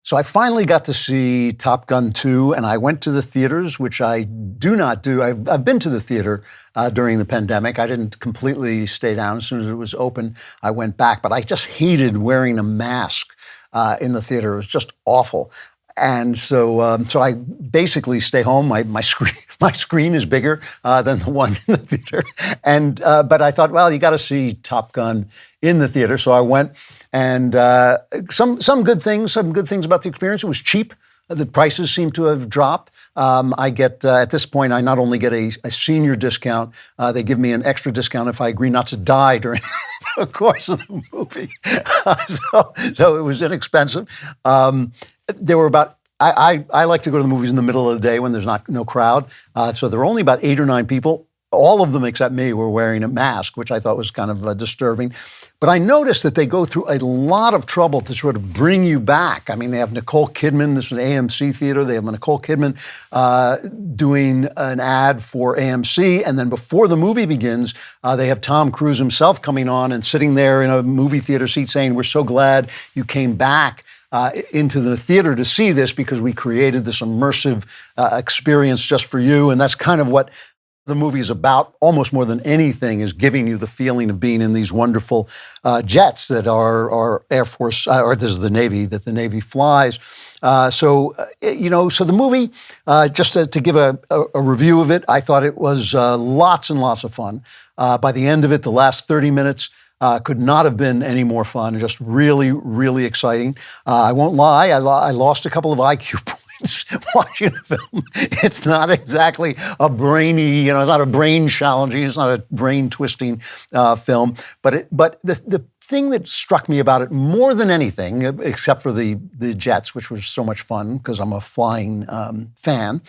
So I finally got to see Top Gun 2, and I went to the theaters, which I do not do. I've been to the theater during the pandemic. I didn't completely stay down. As soon as it was open, I went back. But I just hated wearing a mask in the theater. It was just awful. And so I basically stay home. My screen is bigger than the one in the theater. And but I thought, well, you got to see Top Gun in the theater. So I went, and some good things about the experience. It was cheap. The prices seem to have dropped. I get, at this point, I not only get a senior discount, they give me an extra discount if I agree not to die during the course of the movie. So it was inexpensive. There were about, I like to go to the movies in the middle of the day when there's no crowd. So there were only about 8 or 9 people. All of them except me were wearing a mask, which I thought was kind of disturbing. But I noticed that they go through a lot of trouble to sort of bring you back. I mean, they have Nicole Kidman. This is an AMC theater. They have Nicole Kidman doing an ad for AMC. And then before the movie begins, they have Tom Cruise himself coming on and sitting there in a movie theater seat saying, "We're so glad you came back into the theater to see this because we created this immersive experience just for you." And that's kind of what the movie is about, almost more than anything, is giving you the feeling of being in these wonderful jets that are Air Force, or this is the Navy, that the Navy flies. So the movie, just to give a review of it, I thought it was lots and lots of fun. By the end of it, the last 30 minutes, could not have been any more fun. Just really, really exciting. I won't lie, I lost a couple of IQ points watching the film. It's not exactly a brainy, it's not a brain challenging, it's not a brain twisting film. But the thing that struck me about it more than anything, except for the jets, which was so much fun because I'm a flying fan,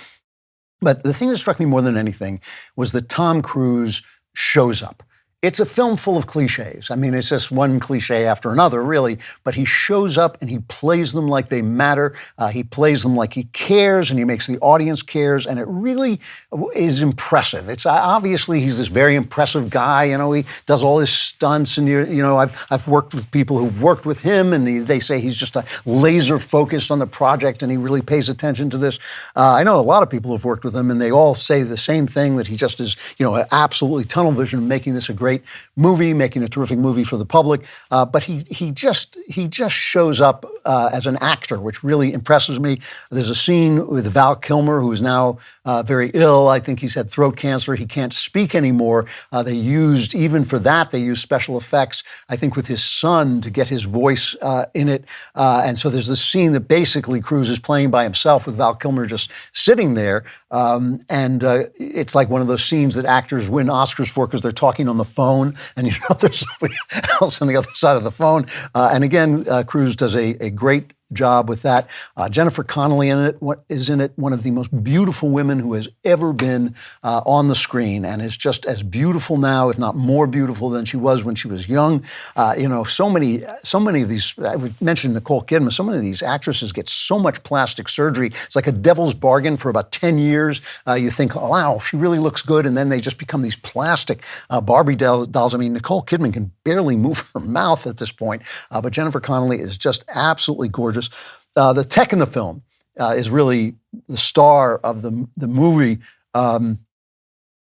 but the thing that struck me more than anything was that Tom Cruise shows up. It's a film full of cliches. I mean, it's just one cliche after another, really. But he shows up and he plays them like they matter. He plays them like he cares, and he makes the audience cares. And it really is impressive. It's obviously he's this very impressive guy. He does all his stunts, and I've worked with people who've worked with him, and they say he's just a laser focused on the project, and he really pays attention to this. I know a lot of people who've worked with him, and they all say the same thing, that he just is, absolutely tunnel vision, making this a great movie, making a terrific movie for the public. But he just shows up as an actor, which really impresses me. There's a scene with Val Kilmer, who is now very ill. I think he's had throat cancer. He can't speak anymore. Even for that, they used special effects, I think, with his son to get his voice in it. And so there's this scene that basically Cruise is playing by himself with Val Kilmer just sitting there. And it's like one of those scenes that actors win Oscars for because they're talking on the phone, and there's somebody else on the other side of the phone. And again, Cruise does a great job with that. Jennifer Connelly is in it, one of the most beautiful women who has ever been on the screen, and is just as beautiful now, if not more beautiful than she was when she was young. So many of these, I mentioned Nicole Kidman, so many of these actresses get so much plastic surgery. It's like a devil's bargain for about 10 years. You think, oh, wow, she really looks good, and then they just become these plastic Barbie dolls. I mean, Nicole Kidman can barely move her mouth at this point, but Jennifer Connelly is just absolutely gorgeous. The tech in the film is really the star of the movie.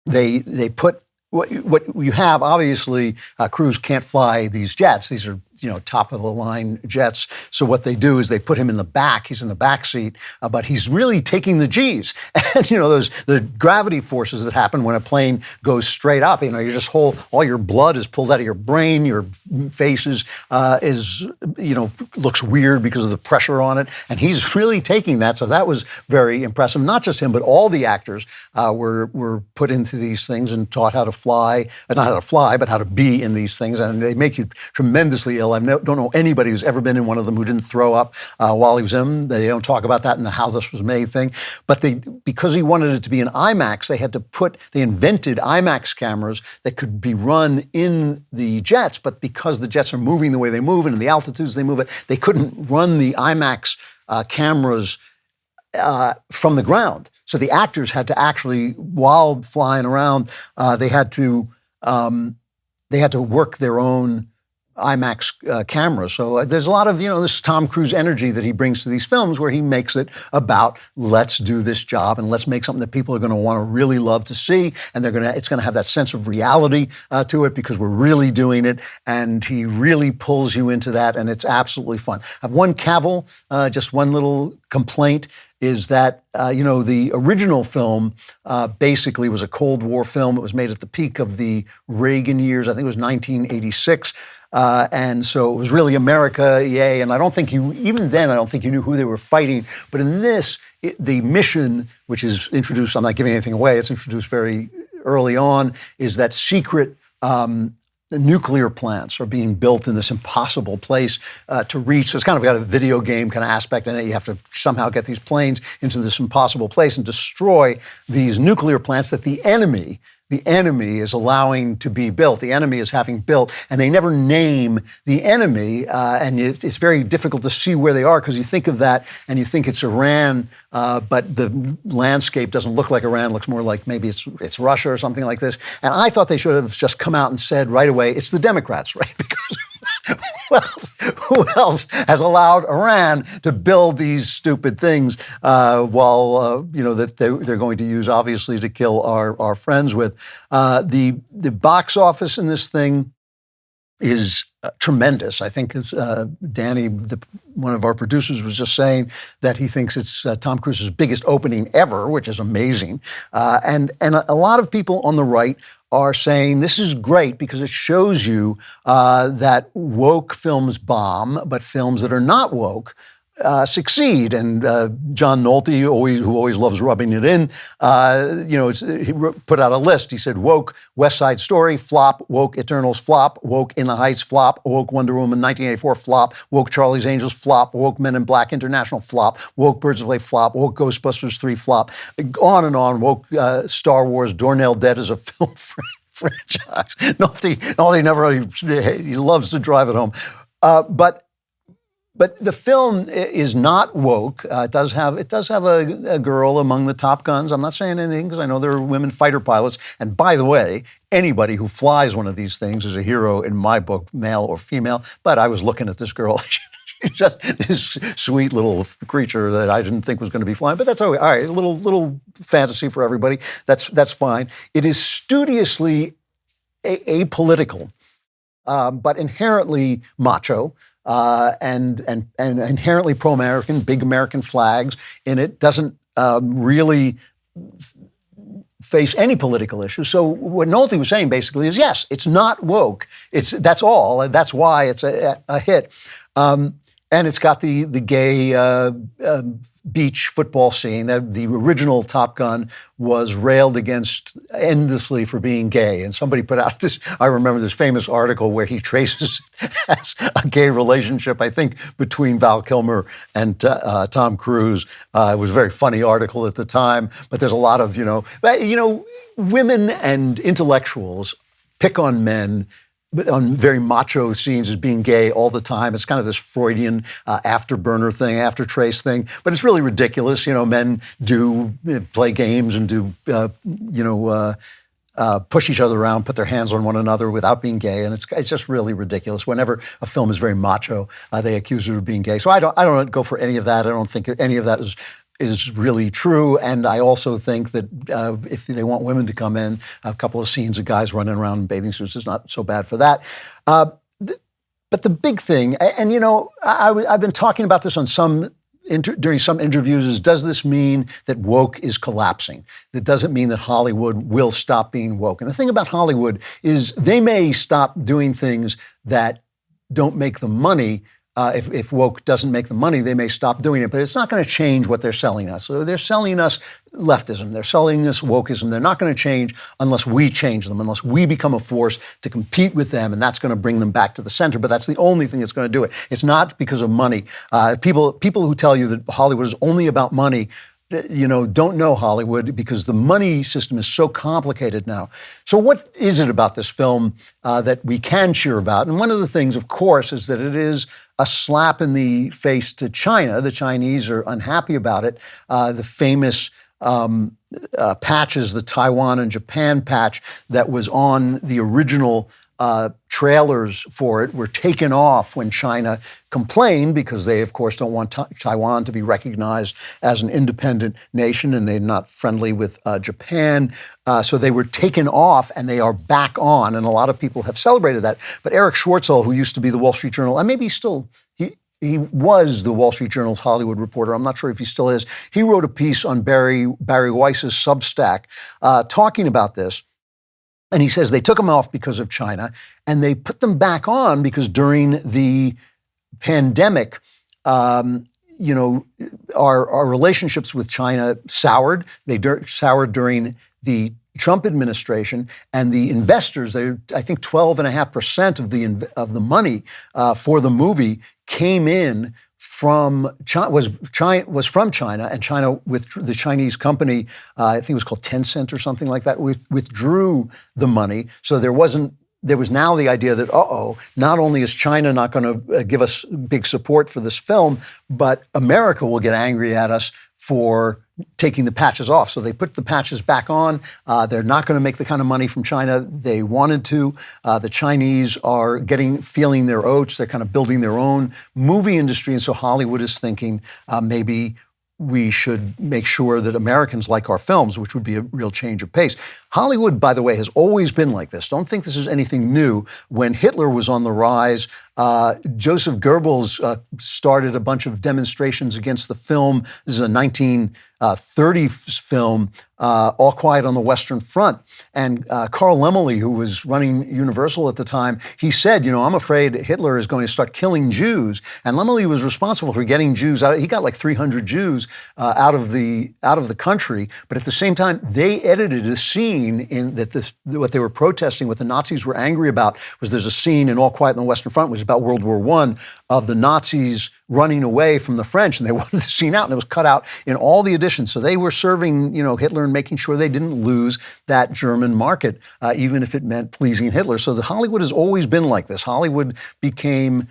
They put what you have. Obviously, Cruise can't fly these jets. These are top of the line jets. So what they do is they put him in the back. He's in the back seat, but he's really taking the G's. And the gravity forces that happen when a plane goes straight up. You just all your blood is pulled out of your brain. Your face looks weird because of the pressure on it. And he's really taking that. So that was very impressive. Not just him, but all the actors were put into these things and taught how to fly, not how to fly, but how to be in these things. And they make you tremendously ill. I don't know anybody who's ever been in one of them who didn't throw up while he was in. They don't talk about that in the How This Was Made thing. But because he wanted it to be an IMAX, they invented IMAX cameras that could be run in the jets. But because the jets are moving the way they move and the altitudes they move at, they couldn't run the IMAX cameras from the ground. So the actors had to actually, while flying around, they had to work their own IMAX camera. So there's a lot of, this Tom Cruise energy that he brings to these films where he makes it about, let's do this job and let's make something that people are going to want to really love to see. And it's going to have that sense of reality to it because we're really doing it. And he really pulls you into that. And it's absolutely fun. I have one cavil, just one little complaint is that, the original film basically was a Cold War film. It was made at the peak of the Reagan years. I think it was 1986. And so it was really America, yay. And I don't think even then, I don't think you knew who they were fighting. But in this, the mission, which is introduced, I'm not giving anything away, it's introduced very early on, is that secret nuclear plants are being built in this impossible place to reach. So it's kind of got a video game kind of aspect in it. You have to somehow get these planes into this impossible place and destroy these nuclear plants that the enemy is allowing to be built. The enemy is having built, and they never name the enemy, and it's very difficult to see where they are because you think of that and you think it's Iran, but the landscape doesn't look like Iran. It looks more like maybe it's Russia or something like this. And I thought they should have just come out and said right away, it's the Democrats, right? Because who else has allowed Iran to build these stupid things that they're going to use, obviously, to kill our friends with? The box office in this thing is tremendous. I think it's, Danny, one of our producers, was just saying that he thinks it's Tom Cruise's biggest opening ever, which is amazing. And a lot of people on the right are saying this is great because it shows you that woke films bomb, but films that are not woke succeed. And John Nolte, who always loves rubbing it in, he put out a list. He said, woke West Side Story, flop. Woke Eternals, flop. Woke In the Heights, flop. Woke Wonder Woman 1984, flop. Woke Charlie's Angels, flop. Woke Men in Black International, flop. Woke Birds of Prey, flop. Woke Ghostbusters 3, flop. On and on. Woke Star Wars, Dornell Dead is a film franchise. Nolte never really, he loves to drive it home. But the film is not woke. It does have a girl among the top guns. I'm not saying anything because I know there are women fighter pilots. And by the way, anybody who flies one of these things is a hero in my book, male or female. But I was looking at this girl. She's just this sweet little creature that I didn't think was going to be flying. But that's all right. A little fantasy for everybody. That's fine. It is studiously apolitical, but inherently macho. And inherently pro-American, big American flags in it, doesn't really face any political issues. So what Nolte was saying basically is, yes, it's not woke. That's all. And that's why it's a hit. And it's got the gay beach football scene. The original Top Gun was railed against endlessly for being gay. And somebody put out I remember this famous article where he traces as a gay relationship, I think, between Val Kilmer and Tom Cruise. It was a very funny article at the time, but there's a lot of, women and intellectuals pick on men on very macho scenes as being gay all the time. It's kind of this Freudian afterburner thing, aftertrace thing, but it's really ridiculous. Men do play games and do, push each other around, put their hands on one another without being gay, and it's just really ridiculous. Whenever a film is very macho, they accuse it of being gay. So I don't go for any of that. I don't think any of that is really true. And I also think that if they want women to come in, a couple of scenes of guys running around in bathing suits is not so bad for that. But the big thing, and I've been talking about this on during some interviews, is does this mean that woke is collapsing? That doesn't mean that Hollywood will stop being woke. And the thing about Hollywood is they may stop doing things that don't make them money. If woke doesn't make the money, they may stop doing it, but it's not going to change what they're selling us. So they're selling us leftism. They're selling us wokeism. They're not going to change unless we change them, unless we become a force to compete with them, and that's going to bring them back to the center. But that's the only thing that's going to do it. It's not because of money. People who tell you that Hollywood is only about money, don't know Hollywood because the money system is so complicated now. So what is it about this film that we can cheer about? And one of the things, of course, is that it is a slap in the face to China. The Chinese are unhappy about it. The famous patches, the Taiwan and Japan patch that was on the original trailers for it were taken off when China complained, because they, of course, don't want Taiwan to be recognized as an independent nation, and they're not friendly with Japan. So they were taken off, and they are back on, and a lot of people have celebrated that. But Eric Schwartzel, who used to be the Wall Street Journal, and maybe still, he was the Wall Street Journal's Hollywood reporter. I'm not sure if he still is. He wrote a piece on Barry Weiss's Substack talking about this. And he says they took them off because of China, and they put them back on because during the pandemic, our relationships with China soured. They soured during the Trump administration, and the investors, I think 12.5% of the money for the movie came in from China, was from China, and China, with the Chinese company, I think it was called Tencent or something like that, withdrew the money. So there was now the idea that, not only is China not going to give us big support for this film, but America will get angry at us for taking the patches off. So they put the patches back on. They're not going to make the kind of money from China they wanted to. The Chinese are feeling their oats. They're kind of building their own movie industry. And so Hollywood is thinking maybe we should make sure that Americans like our films, which would be a real change of pace. Hollywood, by the way, has always been like this. Don't think this is anything new. When Hitler was on the rise, Joseph Goebbels started a bunch of demonstrations against the film. This is a 1930 film, All Quiet on the Western Front. And Carl Laemmle, who was running Universal at the time, he said, I'm afraid Hitler is going to start killing Jews. And Laemmle was responsible for getting Jews out. He got like 300 Jews out of the country. But at the same time, they edited a scene what they were protesting, what the Nazis were angry about, was there's a scene in All Quiet on the Western Front, which is about World War I, of the Nazis running away from the French, and they wanted the scene out, and it was cut out in all the editions. So they were serving, Hitler and making sure they didn't lose that German market, even if it meant pleasing Hitler. So Hollywood has always been like this. Hollywood became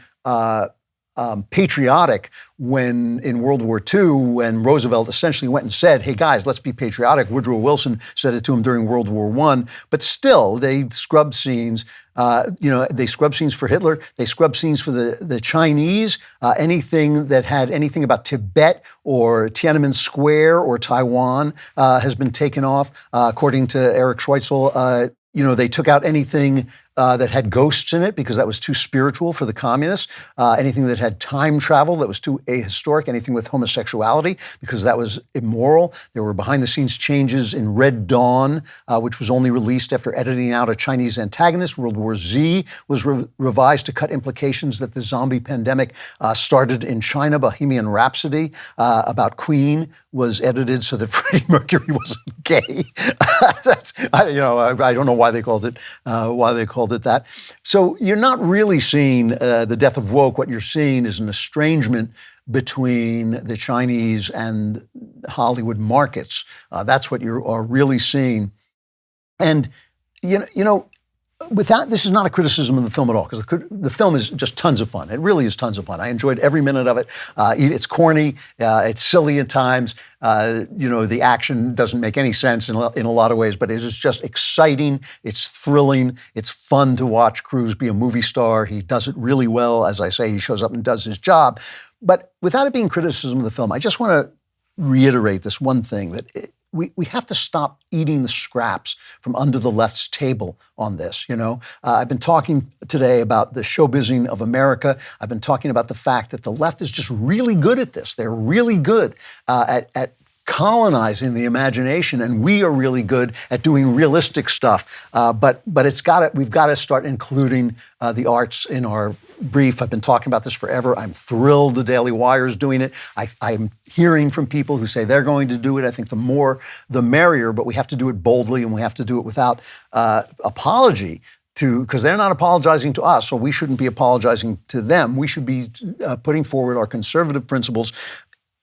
patriotic when in World War II, when Roosevelt essentially went and said, hey guys, let's be patriotic. Woodrow Wilson said it to him during World War I, but still they scrubbed scenes. They scrubbed scenes for Hitler. They scrubbed scenes for the Chinese. Anything that had anything about Tibet or Tiananmen Square or Taiwan has been taken off. According to Eric Schweitzel, they took out anything that had ghosts in it because that was too spiritual for the communists. Anything that had time travel that was too ahistoric. Anything with homosexuality because that was immoral. There were behind-the-scenes changes in Red Dawn, which was only released after editing out a Chinese antagonist. World War Z was revised to cut implications that the zombie pandemic started in China. Bohemian Rhapsody about Queen was edited so that Freddie Mercury wasn't gay. I don't know why they called it that. So you're not really seeing the death of woke. What you're seeing is an estrangement between the Chinese and Hollywood markets. That's what you are really seeing. And, without, this is not a criticism of the film at all, because the film is just tons of fun. It really is tons of fun. I enjoyed every minute of it. It's corny. It's silly at times. The action doesn't make any sense in a lot of ways, but it is just exciting. It's thrilling. It's fun to watch Cruise be a movie star. He does it really well. As I say, he shows up and does his job. But without it being criticism of the film, I just want to reiterate this one thing, that we have to stop eating the scraps from under the left's table on this, I've been talking today about the showbizzing of America. I've been talking about the fact that the left is just really good at this. They're really good at colonizing the imagination, and we are really good at doing realistic stuff. But we've got to start including the arts in our brief. I've been talking about this forever. I'm thrilled the Daily Wire is doing it. I'm hearing from people who say they're going to do it. I think the more, the merrier, but we have to do it boldly, and we have to do it without apology. Because they're not apologizing to us, so we shouldn't be apologizing to them. We should be putting forward our conservative principles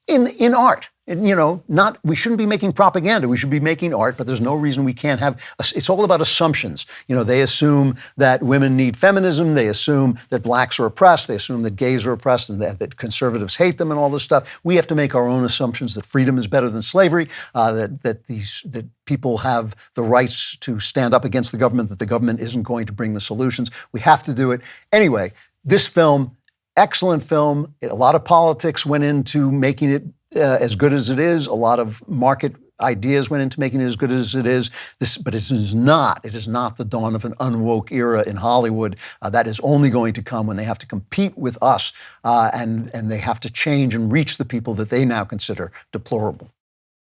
in art. And, we shouldn't be making propaganda. We should be making art, but there's no reason we can't have, it's all about assumptions. They assume that women need feminism. They assume that blacks are oppressed. They assume that gays are oppressed and that conservatives hate them and all this stuff. We have to make our own assumptions that freedom is better than slavery, that people have the rights to stand up against the government, that the government isn't going to bring the solutions. We have to do it. Anyway, this film, excellent film. A lot of politics went into making it as good as it is. A lot of market ideas went into making it as good as it is. But it is not the dawn of an unwoke era in Hollywood. That is only going to come when they have to compete with us and they have to change and reach the people that they now consider deplorable.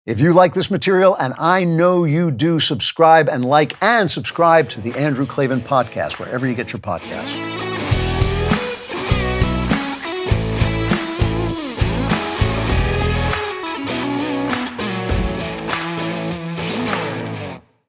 If you like this material, and I know you do, subscribe and subscribe to the Andrew Klavan Podcast, wherever you get your podcasts.